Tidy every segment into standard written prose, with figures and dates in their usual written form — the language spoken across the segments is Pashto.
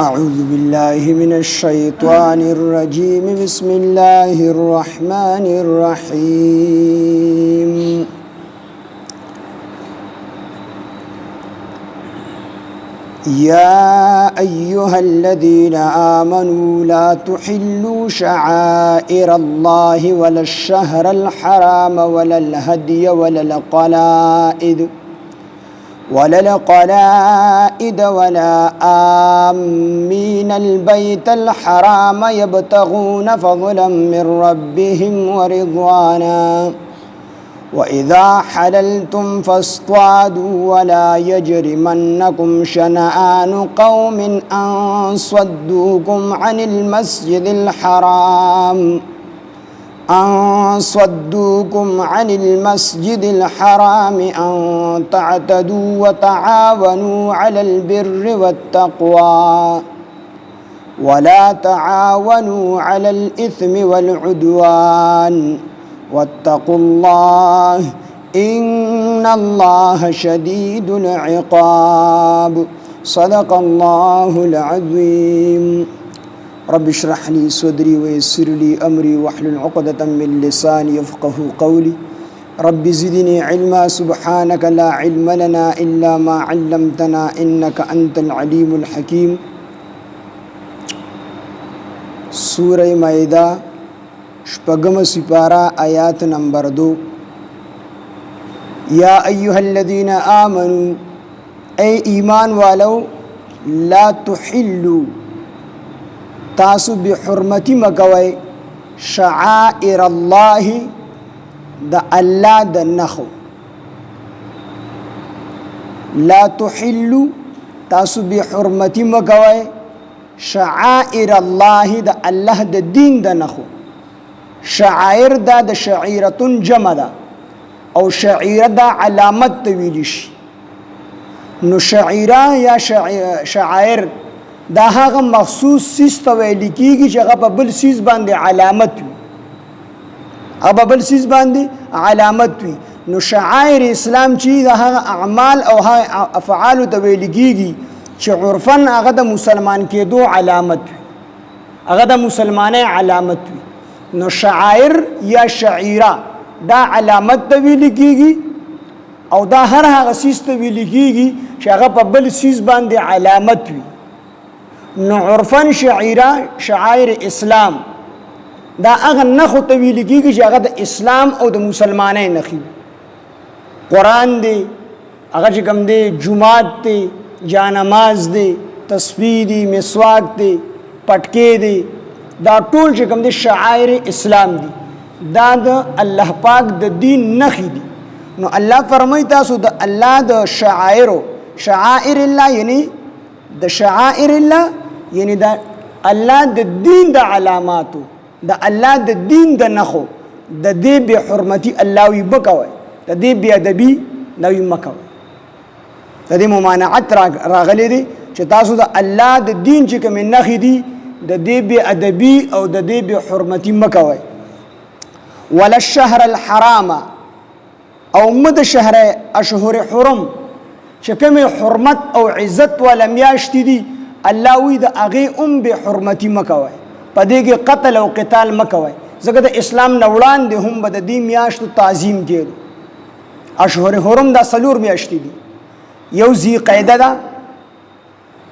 أعوذ بالله من الشيطان الرجيم بسم الله الرحمن الرحيم يا أيها الذين آمنوا لا تحلوا شعائر الله ولا الشهر الحرام ولا الهدي ولا القلائد ولا آمين البيت الحرام يبتغون فضلا من ربهم ورضوانا وإذا حللتم فاصطادوا ولا يجرمنكم شنآن قوم أن صدوكم عن المسجد الحرام أن تعتدوا وتعاونوا على البر والتقوى ولا تعاونوا على الإثم والعدوان واتقوا الله إن الله شديد العقاب صدق الله العظيم رب اشرح لي صدري ويسر لي أمري واحلل عقدة من لساني يفقهوا قولي رب زدني علما سبحانك لا علم لنا إلا ما علمتنا إنك أنت العليم الحكيم سورة مائدة شپگم سپارہ آیات نمبر 2 یا ایها الذین آمنوا اے ایمان والو لا تحلوا تاسو بحرمتی مکوی شعائر اللہ دا اللہ دا نخو لا تحلوا تاسو بحرمتی مکوی شعائر اللہ دا اللہ دا دین دا نخو شعائر دا د شعیرتون جمع دا او شعیره دا علامت تویلیش نو شعیره یا شعائر دا هغه مخصوص سیز تویلی کیږي چې هغه په بل سیز باندې علامت وي هغه بل سیز باندې علامت وي نو شعائر اسلام چې دا هغه اعمال او افعال تویلی کیږي چې عرفا هغه د مسلمان کېدو علامت وي هغه د مسلمانۍ علامت وي نو شعائر یا شعیره دا علامت ته ویل کیږي او دا هر هغه سیز ته ویل کیږي چې هغه په بل سیز باندې علامت وي نو عرفا شعیره شعائر اسلام دا هغه نخو ته ویل کیږي چې هغه د اسلام او د مسلمانۍ نخي قرآن دی هغه چې کوم دی جمعات دی جانماز دی تسبیح دی مسواک دی پټکې دی دا ټول چې کوم دي شعائر اسلام دي دا د الله پاک د دین نخي دي نو الله فرمایي تاسو د الله د شعائر الله یعنی د شعائر الله یعنی د الله د دین د علاماتو د الله د دین د نخو د دې به حرمتي الله وي بکوي د دې بی ادبي نوې مکوي د دې ممانعت راغلي دي چې تاسو د الله د دین چې کوم نخي دي د دې به ادبي او د دې به حرمتي مکوي ولا الشهر الحرام او مد شهر اشهر حرم چې کوم حرمت او عزت ولا میاشت دي الله وی د اغه به حرمتي مکوي په دې کې قتل او قتال مکوي ځکه د اسلام نوړان دي هم د دې میاشت تعظیم کړي اشهر حرم دا سلور میاشت دي یو ذی قعده دا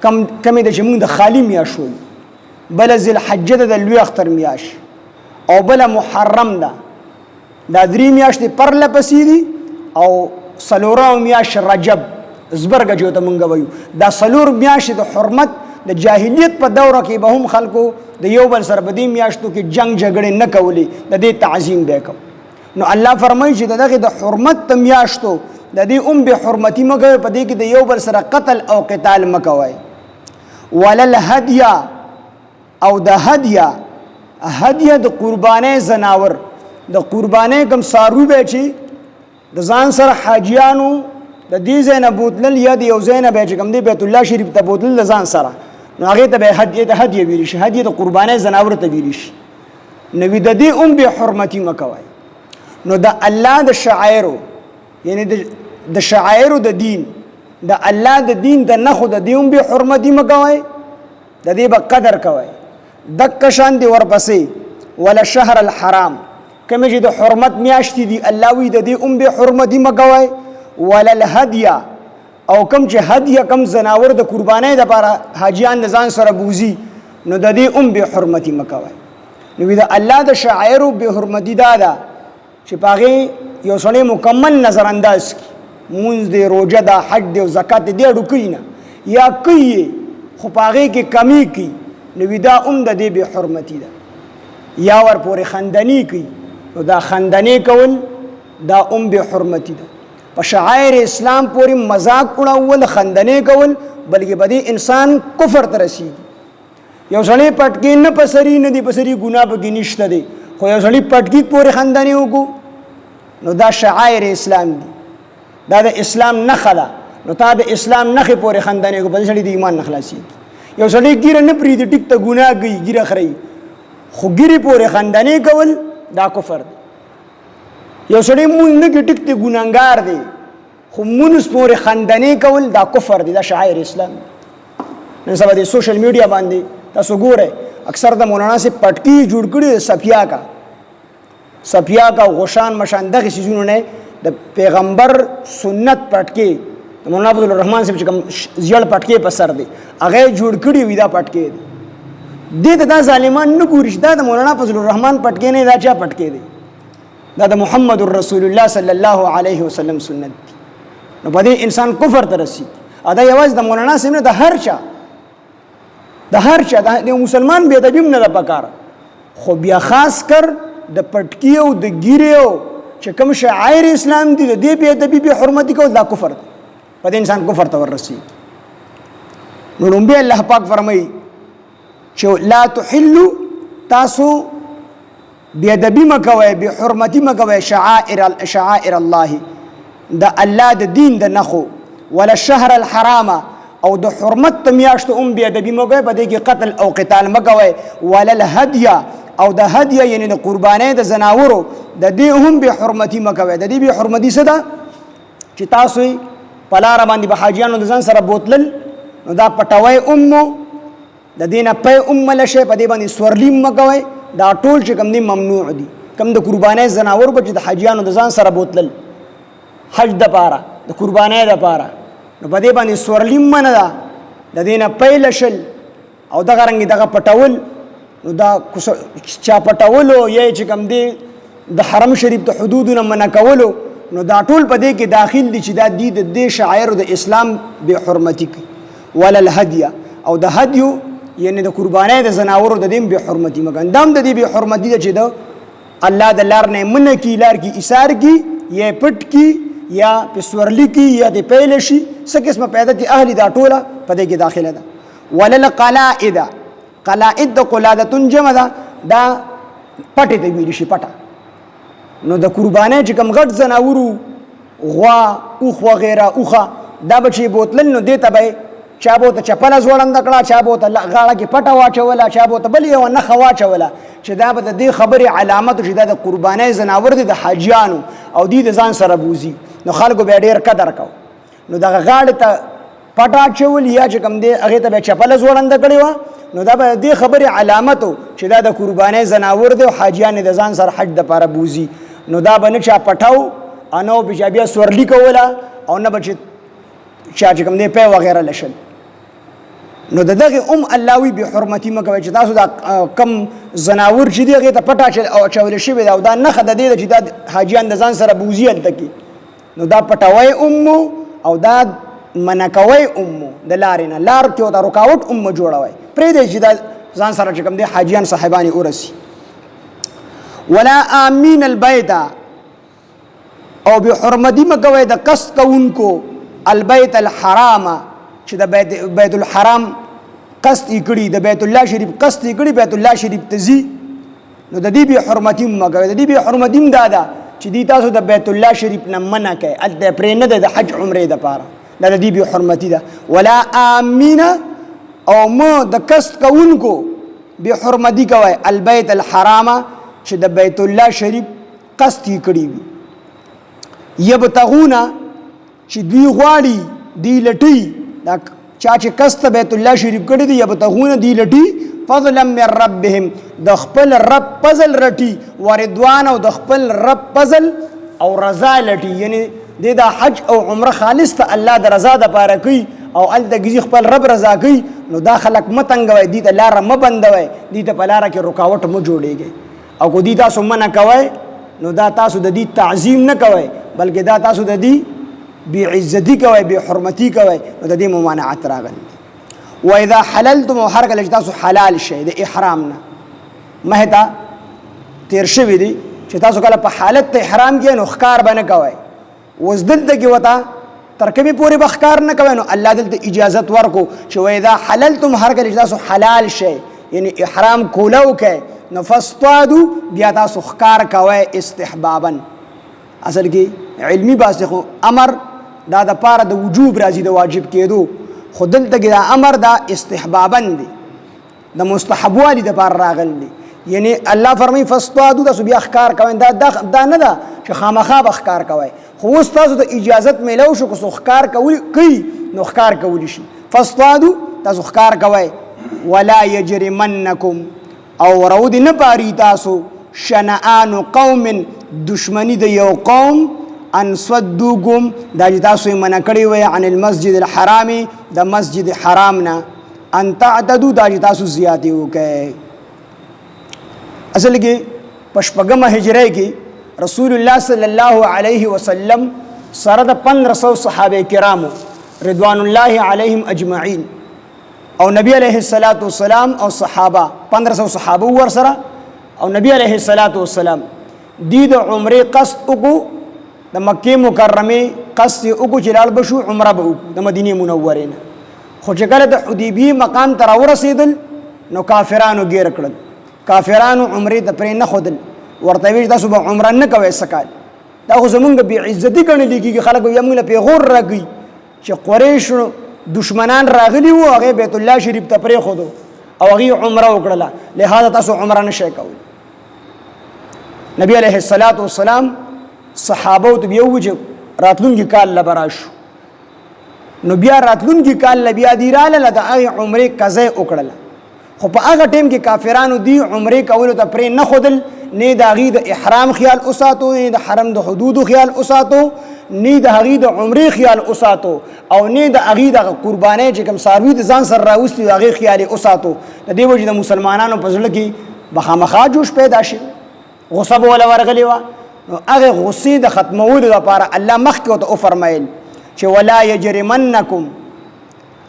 کم د جمع د خالی میاشت بل ذی الحجه د لوی اختر میاش او بل محرم دا درې میاشتې پر لپسې دي او سلورم میاش رجب زبرګه جو ته مونږ وایو دا سلور میاشتې د حرمت د جاهلیت په دوره کې به هم خلکو د یو بل سره په دې میاشتو کې جنگ جګړې نه کولې د دې تعظیم به کو نو الله فرمایي چې دغه د حرمت میاشتو د دې به حرمتي مګوي په دې کې د یو بل سره قتل او قتال مکوي ولل هدیه او د هدیه د قربانې زناور د قربانې کوم سارو به چې د ځان سره حاجیانو د دې زینب بوتل یا د یو زینب به چې کوم دی بیت الله شریف ته بوتل د ځان سره نو هغه ته به هدیه ویل شي هدیه د قربانې زناور ته ویل شي نو د دې به حرمتي مکوي نو د الله د شعائرو یعنی د شعائرو د دین د الله د دین د نخو د دیوم به حرمتي مکوي د دې به قدر کوئ. دک شان دی ورپسې ولا شهر الحرام، کوم چې د حرمت میاشتې دي الله وی د دې به حرمتي مکوئ. ولا الهدیه، او کوم چې هدیه کوم زناور د قربانۍ لپاره حاجیان ځان سره بوزي نو د دې به حرمتي مکوئ. نو دا الله د شعائر به حرمتي دا چې پاغه یو سړی مکمل نظر انداز کی، مونږ دی، روزه دا، حج دی او زکات دی اډو کینا یا کوي خو پاغه کې کمی کی نو دا د دې به حرمتي ده. یا ور پورې خندنی کی نو دا خندنی کول دا به حرمتي ده. په شعائر اسلام پورې مذاق اڑول، خندنی کول، بلکې بده انسان کفر ته رسیږي. یو سړی پټکی نه پسری نه دی پسری ګناه به نشته دی، خو یو سړی پټکی پورې خندنی وکړو نو دا شعائر اسلام دي، دا د اسلام نښه ده. نو تا د اسلام نښې پورې خندنی وکړو، بل سړی د ایمان نه خلاصېږي. یو سړی ګیره نه پرېږدي، ټیک ته ګناه کوي، ګیره خوري، خو ګیرې پورې خندنی کول دا کفر دی. یو سړی مونږ نه کوي، ټیک ته ګناهګار دی، خو مونږ پورې خندنی کول دا کفر دی، دا شعائر اسلام دی. نن سبا د سوشل میډیا باندې تاسو ګورئ اکثر د مولانا سے پټکی جوړ کړي صفیا کا غشان مشان دغه سيزونه نه د پیغمبر سنت پټکی مولانا عبد الرحمن سے کوم زیړ پټکی په سر دی هغه جوړ کړي وي دا پټکی دی. د ظالمان نه ګوري دا د مولانا فضل الرحمن پټکی نه، دا چا پټکی دی؟ دا د محمد رسول الله صلی الله علیه وسلم سنت دی. نو په دې انسان کفر ته رسېږي. دا یوازې د مولانا صاحب نه، د هر چا د مسلمان بې ادبي نه ده پکار، خو بیا خاص کر د پټکی او د ګیرې چې کوم شعائر اسلام دي د دې بې ادبي بې حرمتي کول دا کفر دی. په دې انسان کفر ته ورسېږي. نو لومبی الله پاک فرمایي چې لا تحلوا، تاسو بې ادبي مه کوئ، بې حرمتي مه کوئ شعائر الله، د الله د دین د نښو، ولا الشهر الحرام، او د حرمت ته میاشتو بې ادبي مه کوئ، په دې کې قتل او قتال مه کوئ. ولا الهدیه، او د هدیه یعنی د قربانۍ د زناورو د دې هم بې حرمتي مه کوئ. د دې بې حرمتي څه ده؟ چې تاسو یې په لاره باندې به حاجیانو د ځان سره بوتلل نو دا پټوی د دې نه پی مله شی، په دې باندې سورلیم مه کوئ. دا ټول چې کوم دي ممنوع دي. کوم د قربانۍ زناور به چې د حاجیانو د ځان سره بوتلل حج دپاره، د قربانۍ دپاره، نو په دې باندې سورلیم منه ده، د دې نه پی لشل او دغه رنګې دغه پټول. نو دا چا پټولو یا چې کوم دی د حرم شریف د حدودونه منع کولو، نو دا ټول په دې کې داخل دي چې دا دی د دې شعائر د اسلام بې حرمتي کوي. ولا الهدیه، او د هدیو یعنی د قربانۍ د زناورو د دې بې حرمتي مه کوئ. دا هم د دې بې حرمتي ده چې د الله د لار نه منع کي، لار کې ایثار کی، یا پټ کی، یا په سورلی کی، یا د پیل شي، څه قسمه پیدا دي اهلی دا ټوله په دې کې داخله ده. ولا القلائد، قلائد د قلادتون جمع ده، دا پټې ته ویل شي، پټه. نو د قربانۍ چې کوم غټ زناورو، غوا، اوښ وغیره، اوښه، دا به چې بوتلل نو دې ته به چا به ورته چپله ځوړنده کړه، چا به ورته غاړه کې پټه واچوله، چا به ورته بل یوه نښه واچوله، چې دا به د دې خبرې علامت چې دا د قربانۍ زناور دی د حاجیانو او دوی د ځان سره بوځي. نو خلکو بیا ډېر قدر کو. نو دغه غاړې ته پټه اچول یا چې کوم دی هغې ته به چپله ځوړنده کړې وه، نو دا به د دې خبرې علامت و چې دا د قربانۍ زناور دی او حاجیان یې د ځان سره حج دپاره بوځي. نو دا به نه چا پټو او نه به بیا سورلي کوله او نه به چا چې کوم دی پی وغیره لشل. نو د دغه الله وی به حرمتي مه کوئ چې تاسو دا کم زناور چې دی هغې ته پټه اچولی شوې ده او دا نښه د دې ده چې دا حاجیان د ځان سره بوځي هلته کې، نو دا پټوی او دا منع کوئ د لارې نه، لار کې ورته رکاوټ جوړوئ، پرېږدئ چې دا ځان سره چې کوم دی حاجیان صاحبان یې ورسي. ولا آمین البیت، او به حرمتي مه کوئ د قصد کوونکو البیت الحرام، چې د بیت الحرام قصد یې کړي، د بیت الله شریف قصد یې کړي، بیت الله شریف ته ځي، نو د دې بې حرمتي مه کوئ. د دې بې حرمتي دا ده چې دی تاسو د بیت الله شریف نه منع کوئ، هلته پرې نه ده د حج عمرې دپاره، دا د دې بې حرمتي ده. ولا آمینه، او مه د قصد کوونکو بې حرمتي کوئ البیت الحرام، چې د بیت الله شریف قصد یې کړي وي. یبتغونه، چې دوی غواړي، دوی لټوي، دا چا چې کس ته بیت الله شریف کړی دی یبتغون دی لټي فضلا من ربهم د خپل رب فضل رټي ورضوان او د خپل رب فضل او رضا لټي یعنی د حج او عمره خالص ته الله د رضا د پاره کوي او ال د غزي خپل رب رضا کوي نو دا خلق متنګوي دي ته لار م بندوي دي ته په لار کې رکاوټ مو جوړيږي او کو دي تاسو منع کوي نو دا تاسو د دې تعظیم نه کوي بلکې دا تاسو د دې بی عزتی کوي بی حرمتی کوي نو د دې ممانعت راغلي واذا حللتم هر کله چې تاسو حلال شي د احرام نه مهدا تیر شوی دي چې تاسو کله په حالت احرام کې نو ښکار بنه کوي وزدلته کې وتا ترکبي پوری بخکار نه کوي نو الله دلته اجازه ورکو چې واذا حللتم هر کله چې تاسو حلال شي یعنی احرام کولو کې نو فاصطادوا بیا تاسو ښکار کوي استحبابا اصل کې علمی باسخو امر دا د پاره د وجوب راځي د واجب کېدو خودل ته دا امر دا استحبابا دي د مستحب والی د پاره راغلی یعنی الله فرمای فاصطادوا تاسو بیا ښکار کوي دا نه ده چې خامخا بخکار کوي خو تاسو د اجازت میلو شو کو ښکار کوي نو ښکار کولی شي فاصطادوا تاسو ښکار کوي ولا يجرمنكم او رود نه پاری تاسو شنآن قوم دشمنی د یو قوم ان صدوکم دا چې تاسو یې منع کړی وی عن المسجد الحرام د مسجد حرام نه ان تعتدوا دا چې تاسو زیاتی وکړئ اصل کې پشپغم هجره کې رسول الله صلی الله علیه وسلم سره د 1500 صحابه کرامو رضوان الله علیهم اجمعین او نبی علیہ الصلوۃ والسلام او صحابه 1500 صحابه ور سره او نبی علیہ الصلوۃ والسلام د عمره قصد وکړو د مکه مکرمه قصد وکړو چې لاړ بشو عمره به د مدینه منوره نه خو چې کله د حدیبیه مقام ته ورسېدل نو کافرانو غیر کړل کافرانو عمره د پرې نه خودل ورته وی تاسو به عمره نه کوي سکال دا خو زمونږ به عزت ګڼل کېږي خلک یې موږ له پیغور راګي چې قریش دشمنان راغلی وو هغه بیت الله شریف ته پرې خودو او هغه عمره وکړه لہذا تاسو عمره نشئ کوئ نبی علیہ الصلوۃ والسلام صحابه ته یو وجه راتلونکي کال لبراشو نو بیا راتلونکي کال بیا دی رااله د عمره قضا وکړه خو په هغه ټیم کې کافرانو دی عمره کولو ته پرې نه خودل نه د هغې د احرام خیال وساتو نه د حرم د حدودو خیال وساتو نه د هغې د عمرې خیال وساتو او نه د هغې د قربانۍ چې کوم څاروي د ځان سره راوستي د هغې خیال یې وساتو د دې وجې د مسلمانانو په زړه کې به خامخا جوش پیدا شي غصه به وله ورغلې وه نو هغې غصې د ختمولو لپاره الله مخکې ورته وفرمیل چې ولا یجرمنکم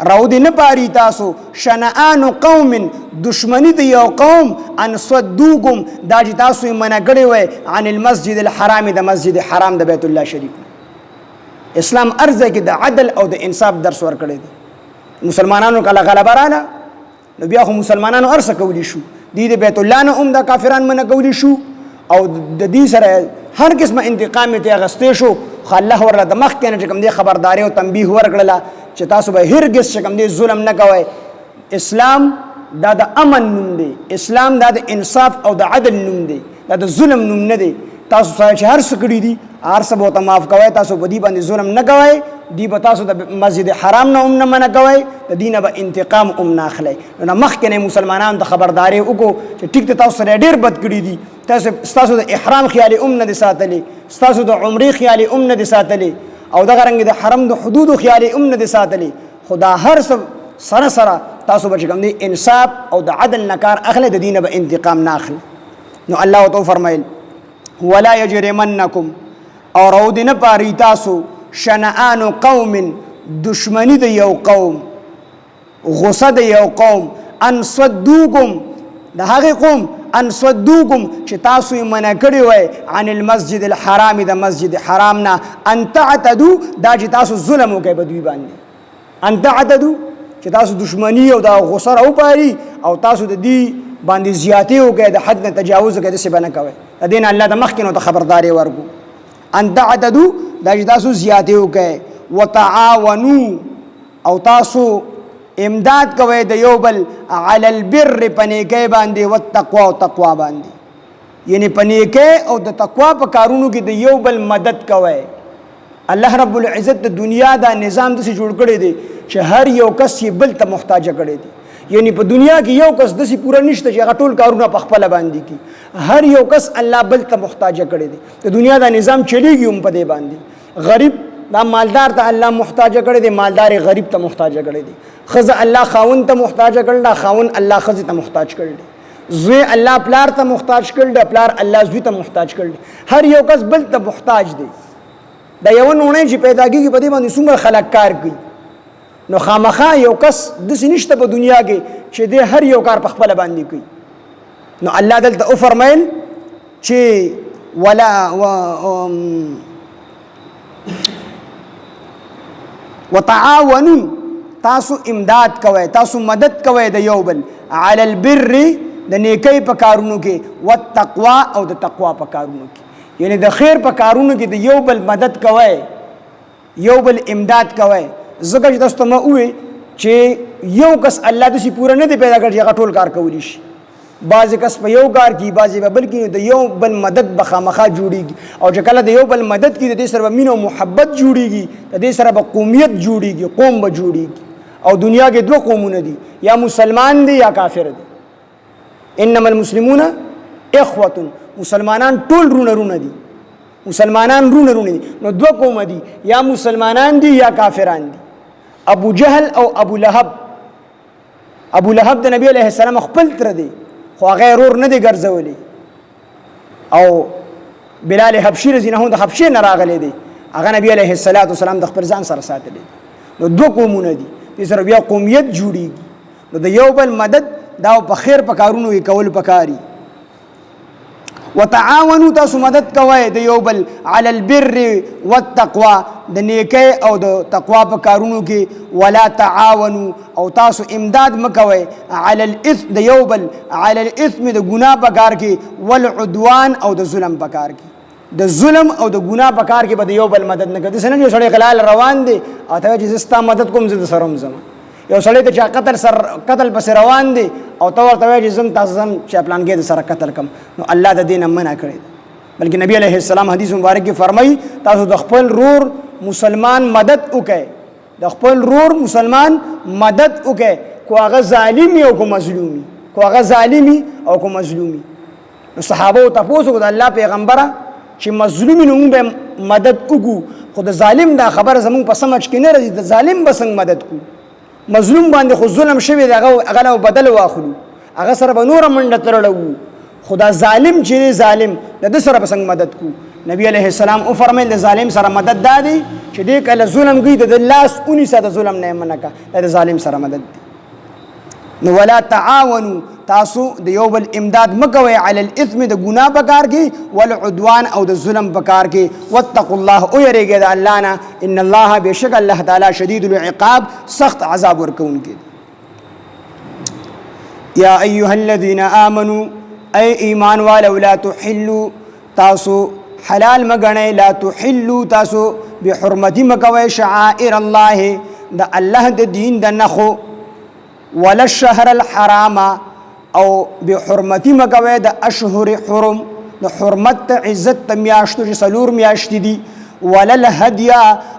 راودی نه پاری تاسو شنآن قوم دشمنی د یو قوم ان صدوکم دا چې تاسو یې منع کړی وی عن المسجد الحرام د مسجد حرام د بیت الله شریف اسلام ارزه کې د عدل او د انصاف درس ورکړی دی مسلمانانو کله غلبه رااله نو بیا خو مسلمانانو ارسه کولی شو دی د بیت الله نه هم د کافران منع کولی شو او د دې سره هر قسمه انتقام ته اغستې شو خو الله ورله د مخکې نه چې کوم دی خبرداری او تنبیه ورکړله چې تاسو به هرګز چې کوم دی ظلم نه کوئ اسلام دا د امن نوم دی اسلام دا د انصاف او د عدل نوم دی دا د ظلم نوم نه دی تاسو سره چې هر څه کړي دي هر څه به ورته معاف کوئ تاسو په دې باندې ظلم نه کوئ دی به تاسو د مسجد حرام نه هم نه منع کوئ د دې نه به انتقام هم نه اخلئ نو مخکې نه مسلمانانو ته خبرداری وکړو چې ټیک ته تاسو سره ډېر بد کړي دي ستاسو د احرام خیالې هم نه دي ساتلي ستاسو د عمرې خیالې هم نه دي ساتلي او دغه رنګ د حرم د حدودو خیالې هم نه دي ساتلي خو دا هر څه سره سره تاسو به چې کوم دی انصاف او د عدل نه کار اخلئ د دې نه به انتقام نه اخلئ نو الله ورته وفرمیل ولا یجرمنکم او راودې نه پاري تاسو شنآن قوم دشمنی د یو قوم غصه د یو قوم ان صدوکم د هغې قوم ان صدوکم چې تاسو یې منع کړی وی عن المسجد الحرام د مسجد حرام نه ان تعتدو دا چې تاسو ظلم وکئ په دوی باندې ان تعتدو چې تاسو دشمنی او د غصه راوپاري او تاسو د دې باندې زیاتې وکئ د حد نه تجاوز وکئ داسې به نه کوئ د دې نه الله د مخکې نو ته خبرداری ورکو ان تعتدو دا چې تاسو زیاتې وکئ وتعاونو او تاسو امداد کوي د یو بل علی البر پنیکي باندې او تقوا او تقوا باندې یعنی پنیکي او د تقوا په کارونو کې د یو بل مدد کوي الله رب العزت د دنیا دا نظام داسې جوړ کړی دی چې هر یو کس یې بل ته محتاج کړی دی. یعنی په دنیا کې یو کس داسې پوره نشته چې هغه ټول کارونه په خپله باندې کړي. هر یو کس الله بل ته محتاج کړی دی. د دنیا دا نظام چلیږي هم په دې باندې. غریب دا مالدار ته الله محتاج کړی دی، مالدار غریب ته محتاج کړی دی. ښځه الله خاوند ته محتاج کړی دی، خاوند الله ښځې ته محتاج کړی دی. زوی الله پلار ته محتاج کړی دی، پلار الله زوی ته محتاج کړی دی. هر یو کس بل ته محتاج دی. دا یو نوڼی چې پیدا کېږي په دې باندې څومره خلک کار کوي. نو خامخا یو کس داسې نشته په دنیا کې چې دی هر یو کار په خپله باندې کوي. نو الله دلته وفرمیل چې وتعاونوا تاسو امداد کوئ، تاسو مدد کوئ د یو بل علی البر د نیکۍ په کارونو کې والتقوا او د تقوا په کارونو کې. یعنی د خیر په کارونو کې د یو بل مدد کوئ، یو بل امداد کوئ. ځکه چې تاسو ته ما ووایي چې یو کس الله داسې پوره نه دی پیدا کړی چې هغه ټول کار کولی شي. بعضې کس په یو کار کې، بعضې په بل کې، د یو بل مدد به خامخا جوړېږي. او چې کله د یو بل مدد کې د دې سره به مینه او محبت جوړېږي، د دې سره به قومیت جوړېږي، قوم به جوړېږي. او دنیا کې دوه قومونه دي، یا مسلمان دي یا کافر دي. انما المسلمون اخوة، مسلمانان ټول رونه دي، مسلمانان رونه دي. نو دوه قوم دي، یا مسلمانان دي یا کافران دي. ابو جهل او ابو لهب د نبی علیه السلام خپل تره دی، خو هغه ورور نه دی ګرځولی. او بلال حبشي رضی الله عنه د حبشې نه راغلی دی، هغه نبی علیه السلام د خپل ځان سره ساتلی. نو دوه قومونه دي، دې سره بیا قومیت جوړېږي. نو د یو بل مدد دا په خیر په کارونو کې کول پکاري. وتعاونوا تاسو مدد کوئ د یو بل علی البر والتقوا د نیکۍ او د تقوا په کارونو کې. ولا تعاونوا او تاسو امداد مکوئ علی الاثم د یو بل علی الاثم د ګناه په کار کې والعدوان او د ظلم په کار کې. د ظلم او د ګناه په کار کې به د یو بل مدد نه کوي. داسې نه چې یو سړی غلال روان دی او ته وایې چې زه ستا مدد کوم، زه د سره هم ځم. یو سړی ته چې قتل پسې روان دی او ته ورته وایې چې ځم تاسو ځم چې پلانکې د سره قتل کړم، نو الله د دې نه منع کړی دی. بلکې نبی علیه السلام حدیث مبارک کې فرمایي تاسو د خپل رور مسلمان مدد وکئ، د خپل رور مسلمان مدد وکئ، کو هغه ظالمي او کو مظلومي، کو هغه ظالمي او کو مظلومي. نو صحابه تاسو کو د الله پیغمبره چې مظلومي نو به مدد وکړو، خو د ظالم دا خبره زموږ په سمجھ کې نه راځي. د ظالم به څنګه مدد کو؟ مظلوم باندې خو ظلم شوی دی، هغه له بدل واخلو، هغه سره به نوره منډه تړلو. خدا ظالم چې ظالم د ده سره به څنګه مدد کو؟ نبی علیه السلام وفرمیل د ظالم سره مدد دا دی چې دی کله ظلم کوي د لاس ونیسه، د ظلم نه یې منع کړه، د ظالم سره مدد دی. نو ولا تعاونوا تاسو د یو بل امداد مکوئ علی الاثم د ګناه په کار کې والعدوان او د ظلم په کار کې. واتقوا الله او یریږئ د الله نه، ان الله بشک الله تعالی شدید العقاب سخت عذاب ورکوونکی. یا ایها الذین آمنوا ای ایمان والو لا تحلوا تاسو حلال مګنئ، لا تحلوا تاسو بحرمتی مکوئ شعائر الله د الله د دین د نخو ولا الشهر الحرام او بحرمتی مکوئ د اشهر حرم د حرمت عزت میاشتو چې څلور میاشتې دي. ولا الهدي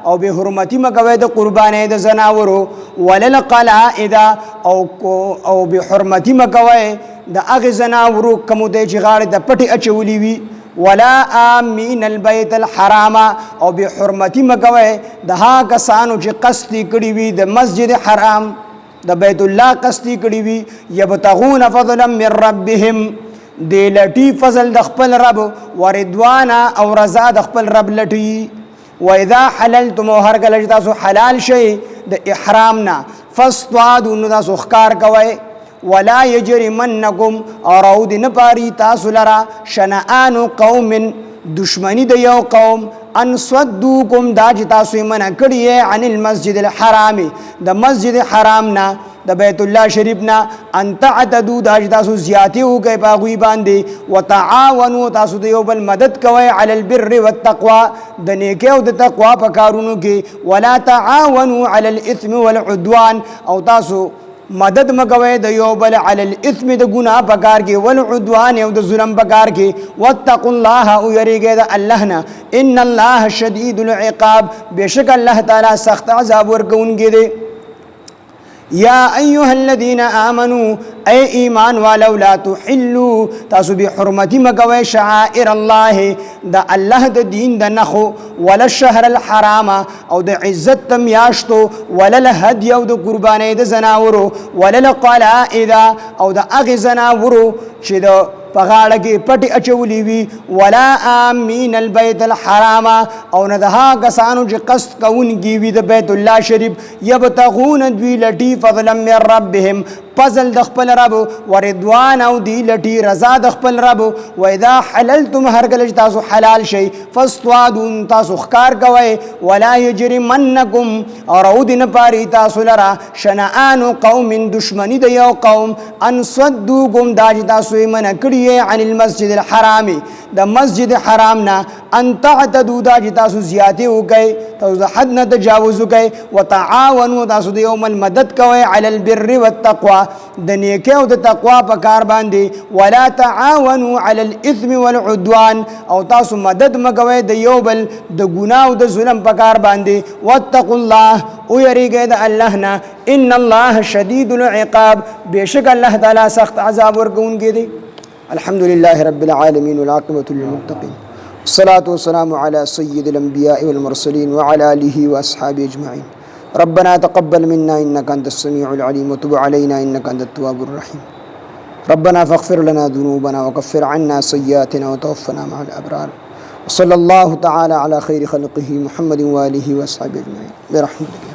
او بحرمتی مکوئ د قربانۍ د زناورو. ولا القلائد او بحرمتی مکوئ د هغې زناورو کومو دی چې غاړې د پټې اچولي وي. ولا آمین البیت الحرام او بحرمتی مکوئ د هغه کسانو چې قصد کړي وي د مسجد حرام د بیت الله قصدی کړي وي. یبتغون فضلا من ربهم دی لټي فضل د خپل رب، ورضوانا او رضا د خپل رب لټي. واذا حللتم هر کله چې تاسو حلال شئ د احرام نه فاصطادوا نو تاسو ښکار کوئ. ولا یجرمنکم او د نه پاري تاسو لره شنآن قوم دشمنی د یو قوم ان صدوکم دا چې تاسو یې منع کړي عن المسجد الحرام د مسجد حرام نه د بیت الله شریف نه ان تعتدوا دا چې تاسو زیاتې وکئ په هغوی باندې. وتعاونوا تاسو د یو بل مدد کوئ علی البر والتقوا د نیکۍ او د تقوا په کارونو کې. ولا تعاونوا علی الاثم والعدوان او تاسو مدد مګوي د یو بل علی الاثم د ګناه پکار کې والعدوان او د ظلم پکار کې واتقوا الله او یریګه د الله نه ان الله شدید العقاب بشک الله تعالی سخت عذاب ورکوونکی دی یا ایها الذین آمنوا اے ایمان والو لا تحلوا تاسو به حرمتی مګوي شعائر الله د الله د دین د نخو ولا الشهر الحرام او د عزت میاشتو ولا الهدي او د قربانې د زناورو ولا القلائد او د اغه زناورو چې د پغاړه کې پټي اچولې وي ولا امین البيت الحرام او نه ده کسانو چې قصد کوونکي وي د بیت الله شریف یبتغون دوی لټي فضلا من ربهم فضل د خپل رب ورضوان او دی لټي رضا د خپل رب و اذا حللتم هر کله تاسو حلال شي فاصطادوا تاسو ښکار کوئ ولا یجرمنکم او دین پاری تاسو لرا شنآن قوم دشمنی د یو قوم ان صدوکم داج تاسو من کړی عن المسجد الحرام د مسجد حرام نه ان تعتدوا داج تاسو زیاته وکئ تاسو حد نه تجاوز وکئ وتعاونوا تاسو د یوم المدد کوئ علی البر والتقوى د نیکی او د تقوا په کار باندې ولا تعاونوا علی الاثم والعدوان او تاسو مدد مګوي د یو بل د ګناه او د ظلم په کار باندې واتقوا الله او یریګه د الله نه ان الله شدید العقاب بشک الله تعالی سخت عذاب ورکوونکی دی الحمد لله رب العالمين والعاقبة للمتقين والصلاة والسلام على سيد الأنبياء والمرسلين وعلى آله وأصحابه أجمعين ربنا تقبل منا إنك أنت السميع العليم وتب علينا إنك أنت التواب الرحيم ربنا فاغفر لنا ذنوبنا وكفر عنا سيئاتنا وتوفنا مع الأبرار وصلى الله تعالى على خير خلقه محمد وآله وأصحابه أجمعين برحمتك